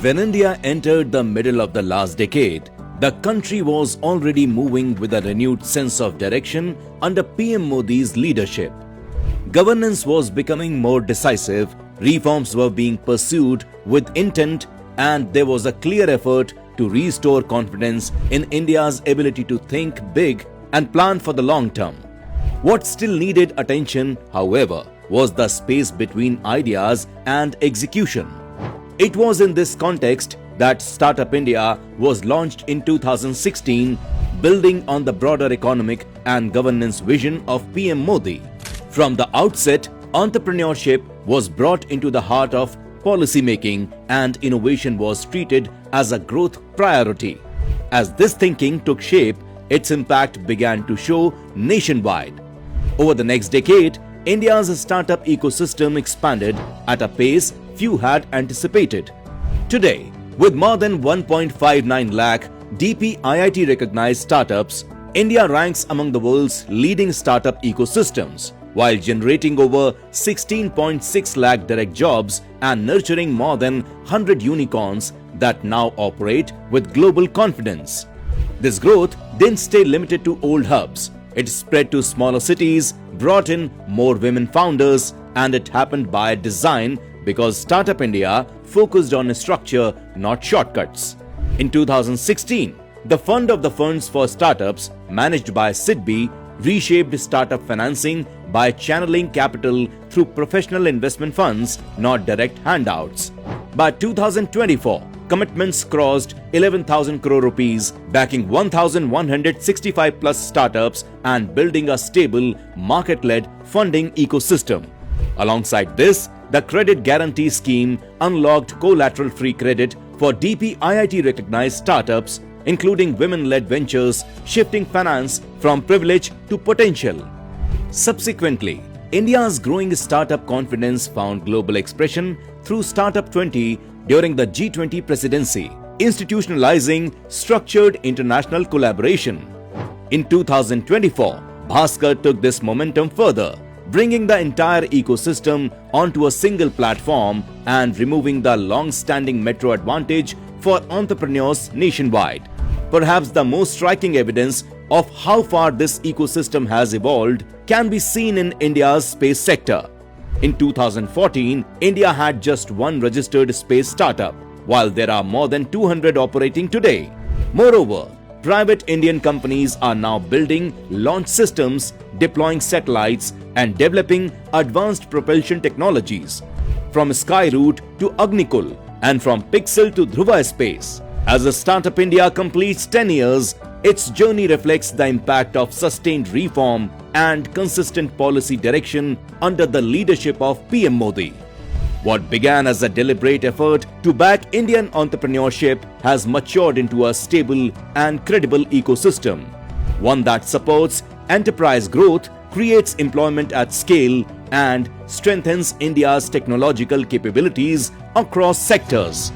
When India entered the middle of the last decade, the country was already moving with a renewed sense of direction under PM Modi's leadership. Governance was becoming more decisive, reforms were being pursued with intent, and there was a clear effort to restore confidence in India's ability to think big and plan for the long term. What still needed attention, however, was the space between ideas and execution. It was in this context that Startup India was launched in 2016, building on the broader economic and governance vision of PM Modi. From the outset, entrepreneurship was brought into the heart of policy making, and innovation was treated as a growth priority. As this thinking took shape, its impact began to show nationwide. Over the next decade, India's startup ecosystem expanded at a pace few had anticipated. Today, with more than 1.59 lakh DPIIT-recognized startups, India ranks among the world's leading startup ecosystems, while generating over 16.6 lakh direct jobs and nurturing more than 100 unicorns that now operate with global confidence. This growth didn't stay limited to old hubs. It spread to smaller cities, brought in more women founders, and it happened by design because Startup India focused on structure, not shortcuts. In 2016, the Fund of the Funds for Startups, managed by 𝐠IDBI, reshaped startup financing by channeling capital through professional investment funds, not direct handouts. By 2024, commitments crossed 11,000 crore rupees, backing 1,165 plus startups and building a stable, market-led funding ecosystem. Alongside this, the Credit Guarantee Scheme unlocked collateral-free credit for DPIIT-recognized startups, including women-led ventures, shifting finance from privilege to potential. Subsequently, India's growing startup confidence found global expression through Startup 20 during the G20 presidency, institutionalizing structured international collaboration. In 2024, Bhaskar took this momentum further, bringing the entire ecosystem onto a single platform and removing the long-standing metro advantage for entrepreneurs nationwide. Perhaps the most striking evidence of how far this ecosystem has evolved can be seen in India's space sector. In 2014, India had just one registered space startup, while there are more than 200 operating today. Moreover, private Indian companies are now building launch systems, deploying satellites, and developing advanced propulsion technologies. From Skyroot to Agnikul, and from Pixel to Dhruva Space. As a Startup India completes 10 years, its journey reflects the impact of sustained reform and consistent policy direction under the leadership of PM Modi. What began as a deliberate effort to back Indian entrepreneurship has matured into a stable and credible ecosystem, one that supports enterprise growth, creates employment at scale, and strengthens India's technological capabilities across sectors.